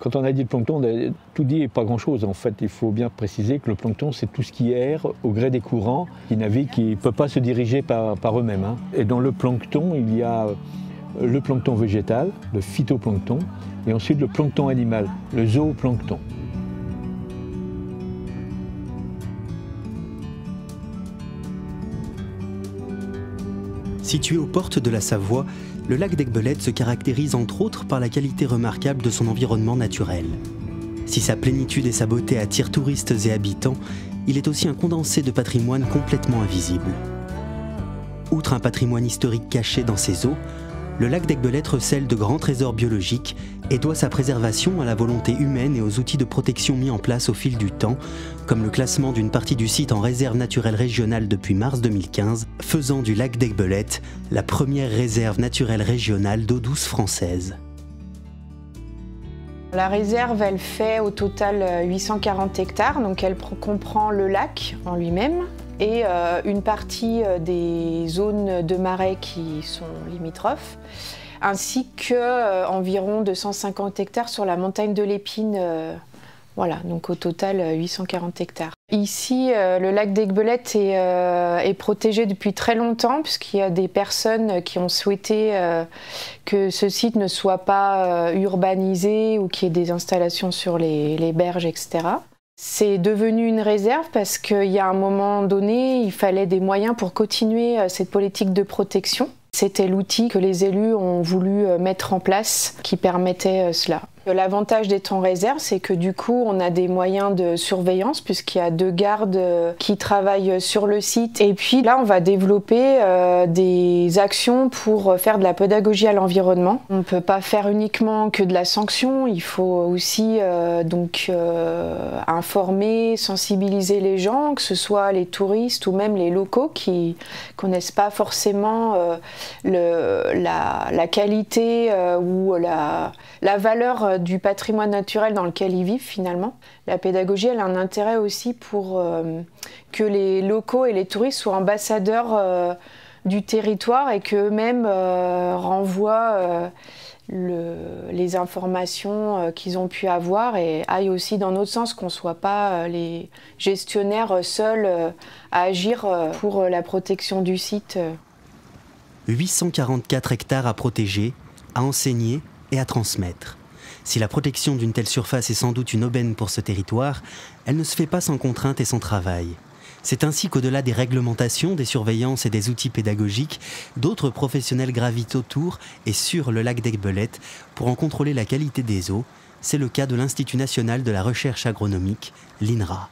Quand on a dit le plancton, tout dit et pas grand-chose. En fait, il faut bien préciser que le plancton, c'est tout ce qui erre au gré des courants, qui navigue, qui ne peut pas se diriger par eux-mêmes. Et dans le plancton, il y a le plancton végétal, le phytoplancton, et ensuite le plancton animal, le zooplancton. Situé aux portes de la Savoie, le lac d'Aiguebelette se caractérise entre autres par la qualité remarquable de son environnement naturel. Si sa plénitude et sa beauté attirent touristes et habitants, il est aussi un condensé de patrimoine complètement invisible. Outre un patrimoine historique caché dans ses eaux, le lac d'Aiguebelette recèle de grands trésors biologiques et doit sa préservation à la volonté humaine et aux outils de protection mis en place au fil du temps, comme le classement d'une partie du site en réserve naturelle régionale depuis mars 2015, faisant du lac d'Aiguebelette la première réserve naturelle régionale d'eau douce française. La réserve, elle fait au total 840 hectares, donc elle comprend le lac en lui-même et une partie des zones de marais qui sont limitrophes, ainsi que environ 250 hectares sur la montagne de l'Épine. Voilà, donc au total 840 hectares. Ici, le lac d'Aiguebelette est protégé depuis très longtemps, puisqu'il y a des personnes qui ont souhaité que ce site ne soit pas urbanisé ou qu'il y ait des installations sur les berges, etc. C'est devenu une réserve parce qu'il y a un moment donné, il fallait des moyens pour continuer cette politique de protection. C'était l'outil que les élus ont voulu mettre en place qui permettait cela. L'avantage d'être en réserve, c'est que du coup, on a des moyens de surveillance puisqu'il y a 2 gardes qui travaillent sur le site. Et puis là, on va développer des actions pour faire de la pédagogie à l'environnement. On ne peut pas faire uniquement que de la sanction, il faut aussi informer, sensibiliser les gens, que ce soit les touristes ou même les locaux qui connaissent pas forcément la qualité ou la valeur du patrimoine naturel dans lequel ils vivent finalement. La pédagogie, elle a un intérêt aussi pour que les locaux et les touristes soient ambassadeurs du territoire et qu'eux-mêmes renvoient les informations qu'ils ont pu avoir et aillent aussi dans notre sens, qu'on ne soit pas les gestionnaires seuls à agir pour la protection du site. 844 hectares à protéger, à enseigner et à transmettre. Si la protection d'une telle surface est sans doute une aubaine pour ce territoire, elle ne se fait pas sans contrainte et sans travail. C'est ainsi qu'au-delà des réglementations, des surveillances et des outils pédagogiques, d'autres professionnels gravitent autour et sur le lac d'Aiguebelette pour en contrôler la qualité des eaux. C'est le cas de l'Institut national de la recherche agronomique, l'INRA.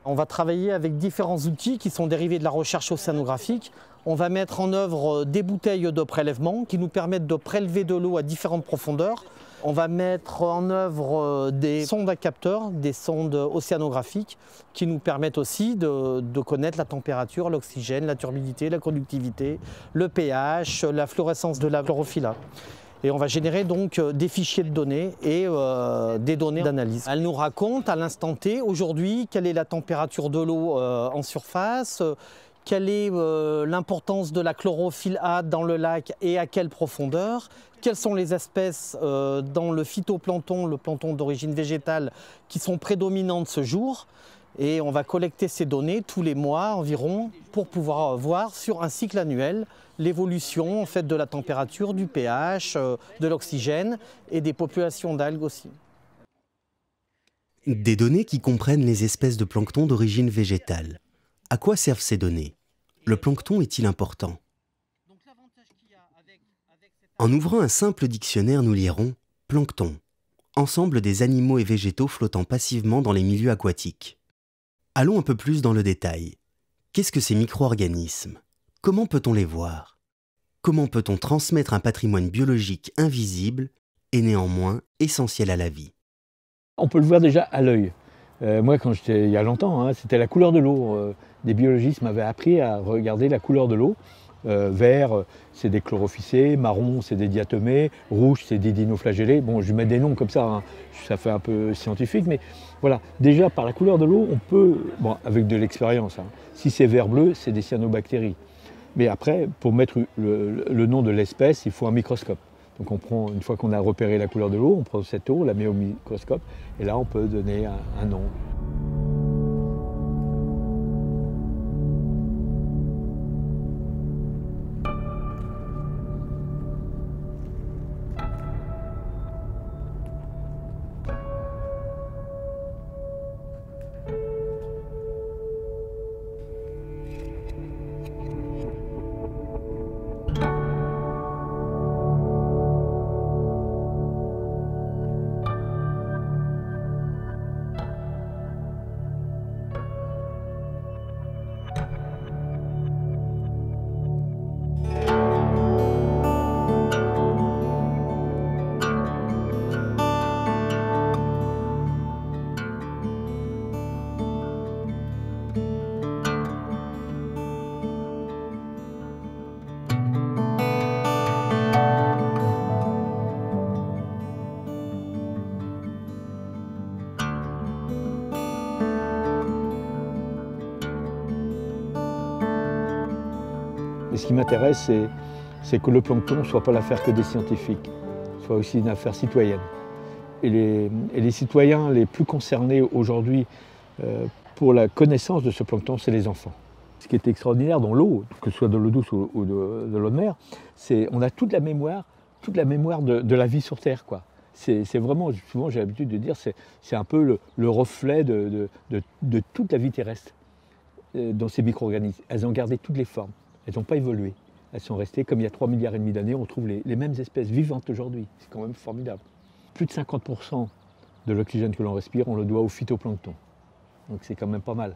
On va travailler avec différents outils qui sont dérivés de la recherche océanographique. On va mettre en œuvre des bouteilles de prélèvement qui nous permettent de prélever de l'eau à différentes profondeurs. On va mettre en œuvre des sondes à capteurs, des sondes océanographiques qui nous permettent aussi de connaître la température, l'oxygène, la turbidité, la conductivité, le pH, la fluorescence de la chlorophylle. Et on va générer donc des fichiers de données et des données d'analyse. Elle nous raconte à l'instant T, aujourd'hui, quelle est la température de l'eau en surface, quelle est l'importance de la chlorophylle A dans le lac et à quelle profondeur, quelles sont les espèces dans le phytoplancton, le plancton d'origine végétale, qui sont prédominantes ce jour. Et on va collecter ces données tous les mois environ pour pouvoir voir sur un cycle annuel l'évolution en fait, de la température, du pH, de l'oxygène et des populations d'algues aussi. Des données qui comprennent les espèces de plancton d'origine végétale. À quoi servent ces données? Le plancton est-il important? En ouvrant un simple dictionnaire, nous lirons « plancton », ensemble des animaux et végétaux flottant passivement dans les milieux aquatiques. Allons un peu plus dans le détail. Qu'est-ce que ces micro-organismes? Comment peut-on les voir? Comment peut-on transmettre un patrimoine biologique invisible et néanmoins essentiel à la vie? On peut le voir déjà à l'œil. Moi, quand j'étais il y a longtemps, c'était la couleur de l'eau. Des biologistes m'avaient appris à regarder la couleur de l'eau. Vert, c'est des chlorophycées, marron, c'est des diatomées, rouge, c'est des dinoflagellés. Bon, je mets des noms comme ça, ça fait un peu scientifique, mais voilà. Déjà, par la couleur de l'eau, on peut, bon, avec de l'expérience, si c'est vert-bleu, c'est des cyanobactéries. Mais après, pour mettre le nom de l'espèce, il faut un microscope. Donc on prend, une fois qu'on a repéré la couleur de l'eau, on prend cette eau, on la met au microscope, et là on peut donner un nom. Et ce qui m'intéresse, c'est que le plancton ne soit pas l'affaire que des scientifiques, soit aussi une affaire citoyenne. Et les citoyens les plus concernés aujourd'hui pour la connaissance de ce plancton, c'est les enfants. Ce qui est extraordinaire dans l'eau, que ce soit de l'eau douce ou de l'eau de mer, c'est qu'on a toute la mémoire de la vie sur Terre, quoi. C'est vraiment, souvent j'ai l'habitude de dire, c'est un peu le reflet de toute la vie terrestre dans ces micro-organismes. Elles ont gardé toutes les formes. Elles n'ont pas évolué. Elles sont restées comme il y a 3,5 milliards d'années, on trouve les mêmes espèces vivantes aujourd'hui. C'est quand même formidable. Plus de 50% de l'oxygène que l'on respire, on le doit au phytoplancton. Donc c'est quand même pas mal.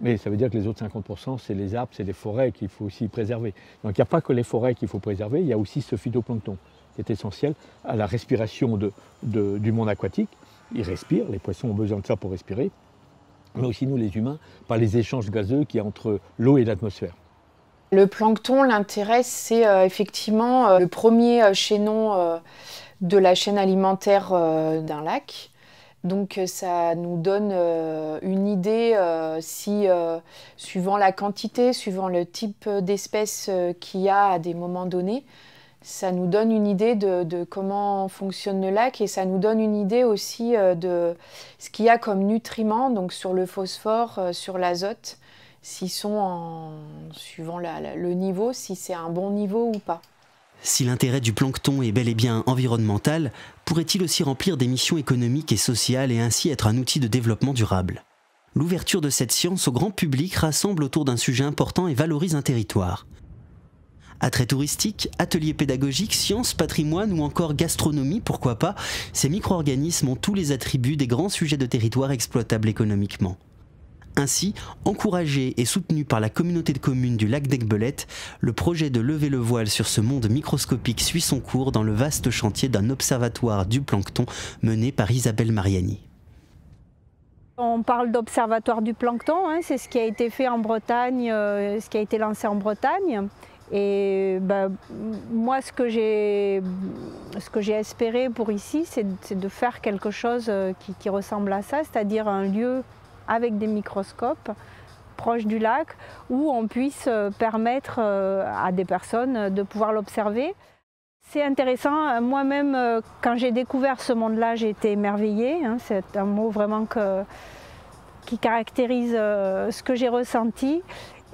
Mais ça veut dire que les autres 50%, c'est les arbres, c'est les forêts qu'il faut aussi préserver. Donc il n'y a pas que les forêts qu'il faut préserver, il y a aussi ce phytoplancton qui est essentiel à la respiration du monde aquatique. Ils respirent, les poissons ont besoin de ça pour respirer. Mais aussi nous les humains, par les échanges gazeux qu'il y a entre l'eau et l'atmosphère. Le plancton, l'intérêt, c'est effectivement le premier chaînon de la chaîne alimentaire d'un lac. Donc ça nous donne une idée si, suivant la quantité, suivant le type d'espèces qu'il y a à des moments donnés, ça nous donne une idée de comment fonctionne le lac et ça nous donne une idée aussi de ce qu'il y a comme nutriments, donc sur le phosphore, sur l'azote, s'ils sont suivant le niveau, si c'est un bon niveau ou pas. Si l'intérêt du plancton est bel et bien environnemental, pourrait-il aussi remplir des missions économiques et sociales et ainsi être un outil de développement durable? L'ouverture de cette science au grand public rassemble autour d'un sujet important et valorise un territoire. Attrait touristique, ateliers pédagogiques, sciences, patrimoine ou encore gastronomie, pourquoi pas, ces micro-organismes ont tous les attributs des grands sujets de territoire exploitables économiquement. Ainsi, encouragé et soutenu par la communauté de communes du lac d'Aiguebelette, le projet de lever le voile sur ce monde microscopique suit son cours dans le vaste chantier d'un observatoire du plancton mené par Isabelle Mariani. On parle d'observatoire du plancton, hein, c'est ce qui a été fait en Bretagne, ce qui a été lancé en Bretagne. Et moi, ce que j'ai espéré pour ici, c'est de faire quelque chose qui ressemble à ça, c'est-à-dire un lieu avec des microscopes proches du lac où on puisse permettre à des personnes de pouvoir l'observer. C'est intéressant, moi-même quand j'ai découvert ce monde-là, j'ai été émerveillée, hein, c'est un mot vraiment qui caractérise ce que j'ai ressenti.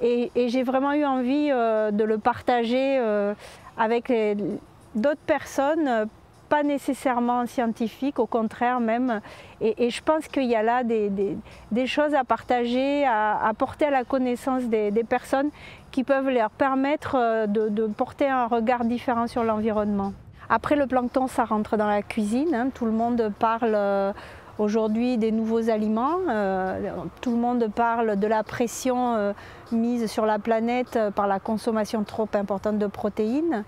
Et j'ai vraiment eu envie de le partager avec d'autres personnes, pas nécessairement scientifiques, au contraire même. Et je pense qu'il y a là des choses à partager, à porter à la connaissance des personnes qui peuvent leur permettre de porter un regard différent sur l'environnement. Après le plancton, ça rentre dans la cuisine, hein, tout le monde parle aujourd'hui des nouveaux aliments, tout le monde parle de la pression mise sur la planète par la consommation trop importante de protéines.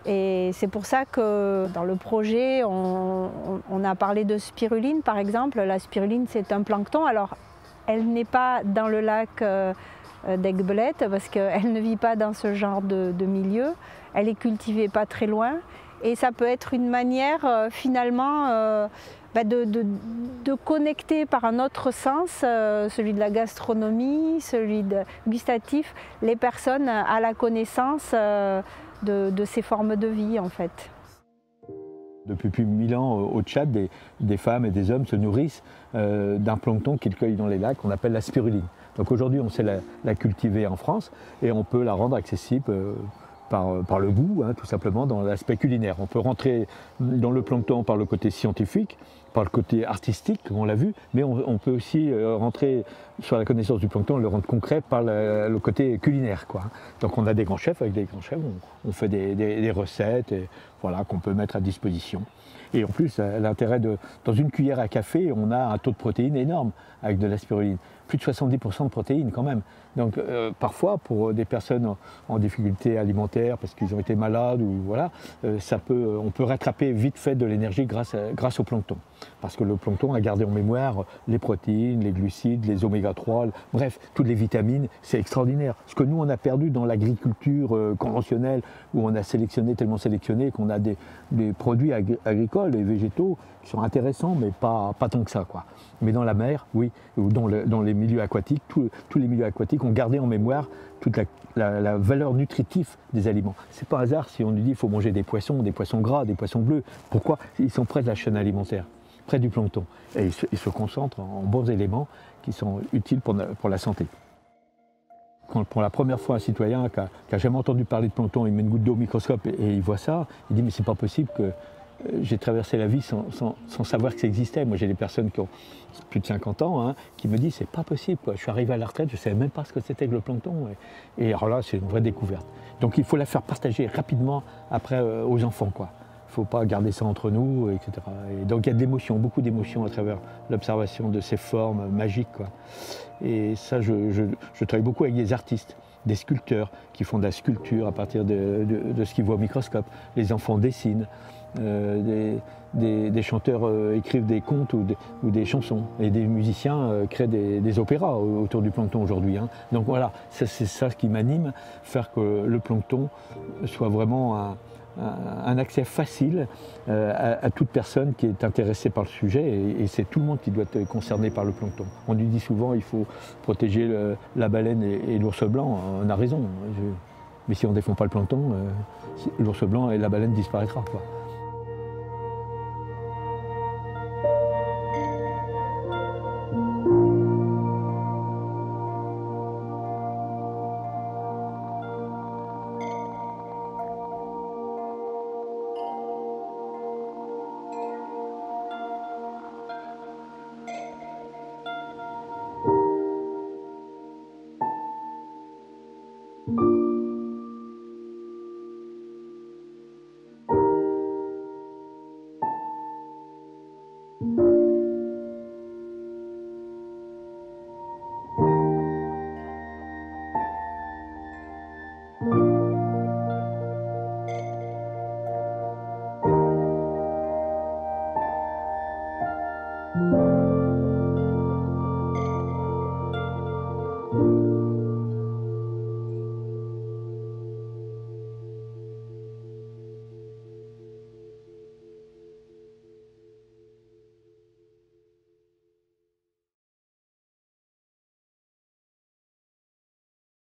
Et c'est pour ça que dans le projet, on a parlé de spiruline par exemple. La spiruline, c'est un plancton. Alors, elle n'est pas dans le lac d'Aiguebelette parce qu'elle ne vit pas dans ce genre de milieu. Elle est cultivée pas très loin. Et ça peut être une manière finalement de connecter par un autre sens, celui de la gastronomie, celui gustatif, les personnes à la connaissance de ces formes de vie en fait. Depuis plus de 1000 ans au Tchad, des femmes et des hommes se nourrissent d'un plancton qu'ils cueillent dans les lacs, qu'on appelle la spiruline. Donc aujourd'hui, on sait la cultiver en France et on peut la rendre accessible par le goût, tout simplement, dans l'aspect culinaire. On peut rentrer dans le plancton par le côté scientifique, par le côté artistique, comme on l'a vu, mais on peut aussi rentrer sur la connaissance du plancton, le rendre concret par le côté culinaire, quoi. Donc on a des grands chefs, avec des grands chefs, on fait des recettes voilà, qu'on peut mettre à disposition. Et en plus, l'intérêt dans une cuillère à café, on a un taux de protéines énorme avec de la spiruline. Plus de 70% de protéines quand même. Donc parfois, pour des personnes en difficulté alimentaire, parce qu'ils ont été malades, ou voilà, on peut rattraper vite fait de l'énergie grâce au plancton. Parce que le plancton a gardé en mémoire les protéines, les glucides, les oméga 3, bref, toutes les vitamines, c'est extraordinaire. Ce que nous, on a perdu dans l'agriculture conventionnelle, où on a tellement sélectionné qu'on a des produits agricoles et végétaux qui sont intéressants, mais pas tant que ça, quoi. Mais dans la mer, oui, ou dans les milieux aquatiques, tous les milieux aquatiques ont gardé en mémoire toute la valeur nutritive des aliments. C'est pas hasard si on nous dit qu'il faut manger des poissons gras, des poissons bleus. Pourquoi? Ils sont près de la chaîne alimentaire, près du plancton. Et ils se concentrent en bons éléments qui sont utiles pour la santé. Quand pour la première fois un citoyen qui a jamais entendu parler de plancton, il met une goutte d'eau au microscope et il voit ça, il dit mais c'est pas possible que j'ai traversé la vie sans savoir que ça existait. Moi j'ai des personnes qui ont plus de 50 ans qui me disent c'est pas possible, quoi. Je suis arrivé à la retraite, je savais même pas ce que c'était que le plancton. Et alors là c'est une vraie découverte. Donc il faut la faire partager rapidement après aux enfants, quoi. Il ne faut pas garder ça entre nous, etc. Et donc il y a de l'émotion, beaucoup d'émotions à travers l'observation de ces formes magiques, quoi. Et ça, je travaille beaucoup avec des artistes, des sculpteurs qui font de la sculpture à partir de ce qu'ils voient au microscope. Les enfants dessinent, des chanteurs écrivent des contes ou des chansons. Et des musiciens créent des opéras autour du plancton aujourd'hui. Donc voilà, c'est ça qui m'anime, faire que le plancton soit vraiment un accès facile à toute personne qui est intéressée par le sujet et c'est tout le monde qui doit être concerné par le plancton. On lui dit souvent qu'il faut protéger la baleine et l'ours blanc, on a raison, mais si on ne défend pas le plancton, l'ours blanc et la baleine disparaîtra, quoi.